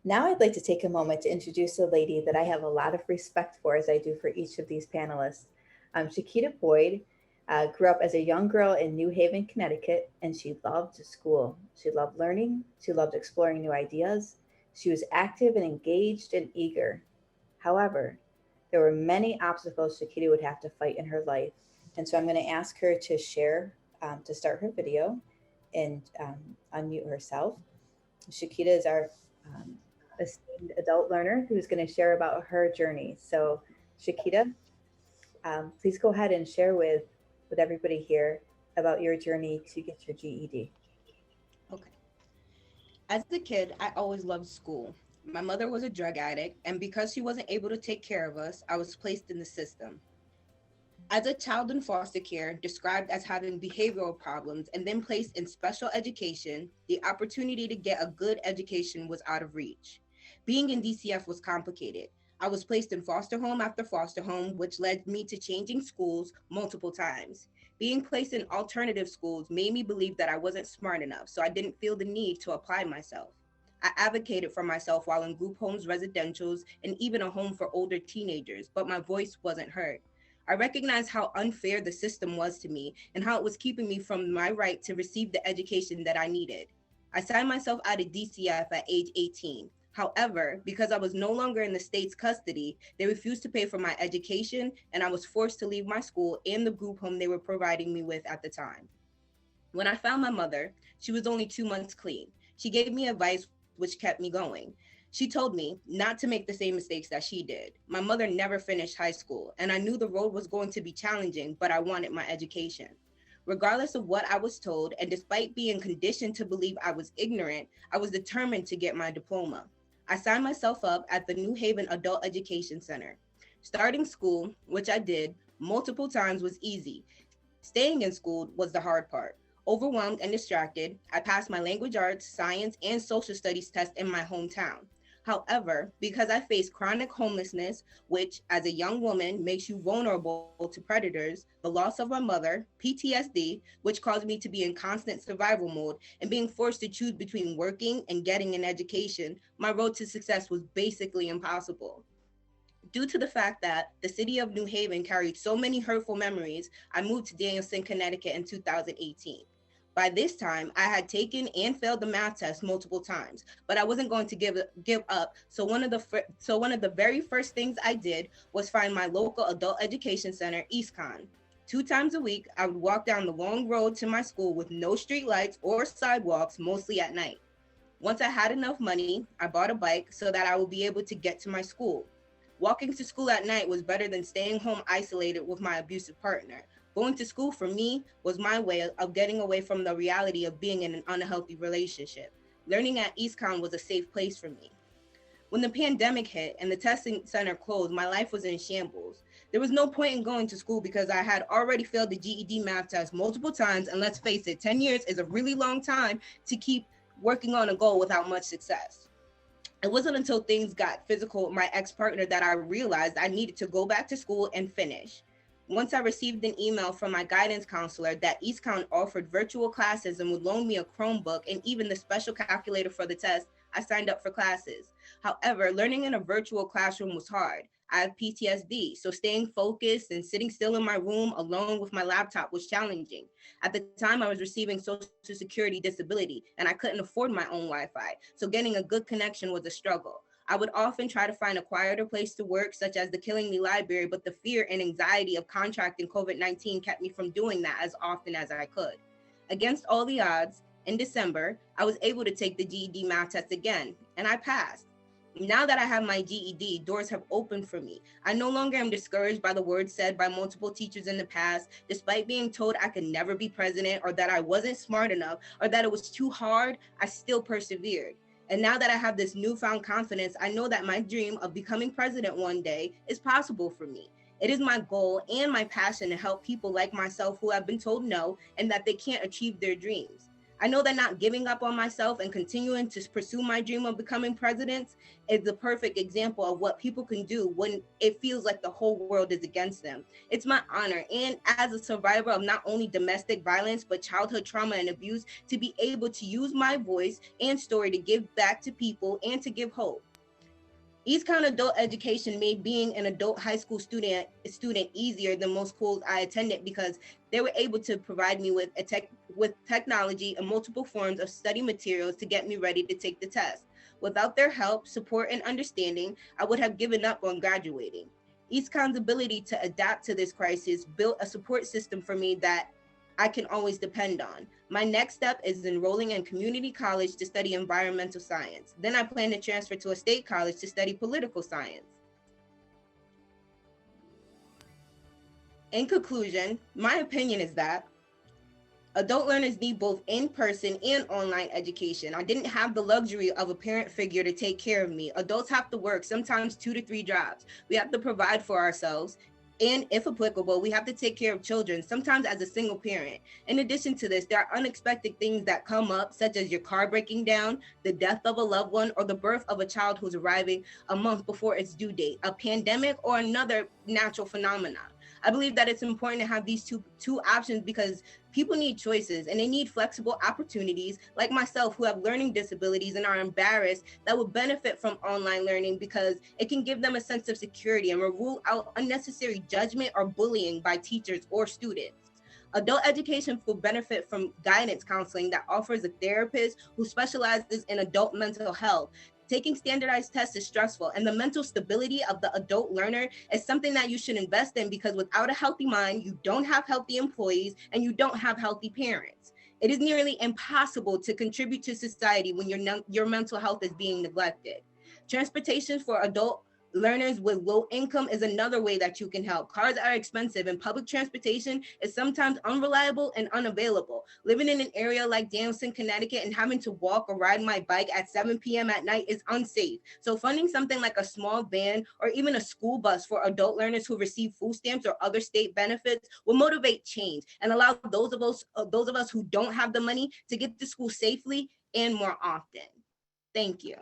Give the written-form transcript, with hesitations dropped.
Now I'd like to take a moment to introduce a lady that I have a lot of respect for, as I do for each of these panelists. Shakita Boyd grew up as a young girl in New Haven, Connecticut, and she loved school. She loved learning. She loved exploring new ideas. She was active and engaged and eager. However, there were many obstacles Shakita would have to fight in her life. And so I'm going to ask her to share, to start her video and unmute herself. Shakita is our um, esteemed adult learner who's going to share about her journey. So, Shakita, please go ahead and share with everybody here about your journey to get your GED. Okay. As a kid, I always loved school. My mother was a drug addict, and because she wasn't able to take care of us, I was placed in the system. As a child in foster care, described as having behavioral problems and then placed in special education, the opportunity to get a good education was out of reach. Being in DCF was complicated. I was placed in foster home after foster home, which led me to changing schools multiple times. Being placed in alternative schools made me believe that I wasn't smart enough, so I didn't feel the need to apply myself. I advocated for myself while in group homes, residentials, and even a home for older teenagers, but my voice wasn't heard. I recognized how unfair the system was to me and how it was keeping me from my right to receive the education that I needed. I signed myself out of DCF at age 18. However, because I was no longer in the state's custody, they refused to pay for my education, and I was forced to leave my school and the group home they were providing me with at the time. When I found my mother, she was only 2 months clean. She gave me advice which kept me going. She told me not to make the same mistakes that she did. My mother never finished high school, and I knew the road was going to be challenging, but I wanted my education. Regardless of what I was told, and despite being conditioned to believe I was ignorant, I was determined to get my diploma. I signed myself up at the New Haven Adult Education Center. Starting school, which I did multiple times, was easy. Staying in school was the hard part. Overwhelmed and distracted, I passed my language arts, science, and social studies test in my hometown. However, because I faced chronic homelessness, which as a young woman makes you vulnerable to predators, the loss of my mother, PTSD, which caused me to be in constant survival mode, and being forced to choose between working and getting an education, my road to success was basically impossible. Due to the fact that the city of New Haven carried so many hurtful memories, I moved to Danielson, Connecticut in 2018. By this time, I had taken and failed the math test multiple times, but I wasn't going to give up. So one of the very first things I did was find my local adult education center, EastCon. 2 times a week, I would walk down the long road to my school with no street lights or sidewalks, mostly at night. Once I had enough money, I bought a bike so that I would be able to get to my school. Walking to school at night was better than staying home isolated with my abusive partner. Going to school for me was my way of getting away from the reality of being in an unhealthy relationship. Learning at EastCon was a safe place for me. When the pandemic hit and the testing center closed, my life was in shambles. There was no point in going to school because I had already failed the GED math test multiple times, and let's face it, 10 years is a really long time to keep working on a goal without much success. It wasn't until things got physical with my ex-partner that I realized I needed to go back to school and finish. Once I received an email from my guidance counselor that EastCount offered virtual classes and would loan me a Chromebook and even the special calculator for the test, I signed up for classes. However, learning in a virtual classroom was hard. I have PTSD, so staying focused and sitting still in my room alone with my laptop was challenging. At the time, I was receiving Social Security disability, and I couldn't afford my own Wi-Fi, so getting a good connection was a struggle. I would often try to find a quieter place to work, such as the Killingley Library, but the fear and anxiety of contracting COVID-19 kept me from doing that as often as I could. Against all the odds, in December, I was able to take the GED math test again, and I passed. Now that I have my GED, doors have opened for me. I no longer am discouraged by the words said by multiple teachers in the past, despite being told I could never be president or that I wasn't smart enough or that it was too hard, I still persevered. And now that I have this newfound confidence, I know that my dream of becoming president one day is possible for me. It is my goal and my passion to help people like myself who have been told no and that they can't achieve their dreams. I know that not giving up on myself and continuing to pursue my dream of becoming president is the perfect example of what people can do when it feels like the whole world is against them. It's my honor, and as a survivor of not only domestic violence, but childhood trauma and abuse, to be able to use my voice and story to give back to people and to give hope. East County adult education made being an adult high school student easier than most schools I attended because they were able to provide me with technology and multiple forms of study materials to get me ready to take the test. Without their help, support, and understanding, I would have given up on graduating. East County's ability to adapt to this crisis built a support system for me that I can always depend on. My next step is enrolling in community college to study environmental science. Then I plan to transfer to a state college to study political science. In conclusion, my opinion is that adult learners need both in-person and online education. I didn't have the luxury of a parent figure to take care of me. Adults have to work sometimes 2 to 3 jobs. We have to provide for ourselves. And if applicable, we have to take care of children, sometimes as a single parent. In addition to this, there are unexpected things that come up, such as your car breaking down, the death of a loved one, or the birth of a child who's arriving a month before its due date, a pandemic, or another natural phenomenon. I believe that it's important to have these two options because people need choices and they need flexible opportunities like myself who have learning disabilities and are embarrassed that would benefit from online learning because it can give them a sense of security and will rule out unnecessary judgment or bullying by teachers or students. Adult education will benefit from guidance counseling that offers a therapist who specializes in adult mental health. Taking standardized tests is stressful, and the mental stability of the adult learner is something that you should invest in because without a healthy mind, you don't have healthy employees and you don't have healthy parents. It is nearly impossible to contribute to society when your mental health is being neglected. Transportation for adult learners with low income is another way that you can help. Cars are expensive and public transportation is sometimes unreliable and unavailable. Living in an area like Danielson, Connecticut and having to walk or ride my bike at 7 p.m. at night is unsafe. So funding something like a small van or even a school bus for adult learners who receive food stamps or other state benefits will motivate change and allow those of us who don't have the money to get to school safely and more often. Thank you.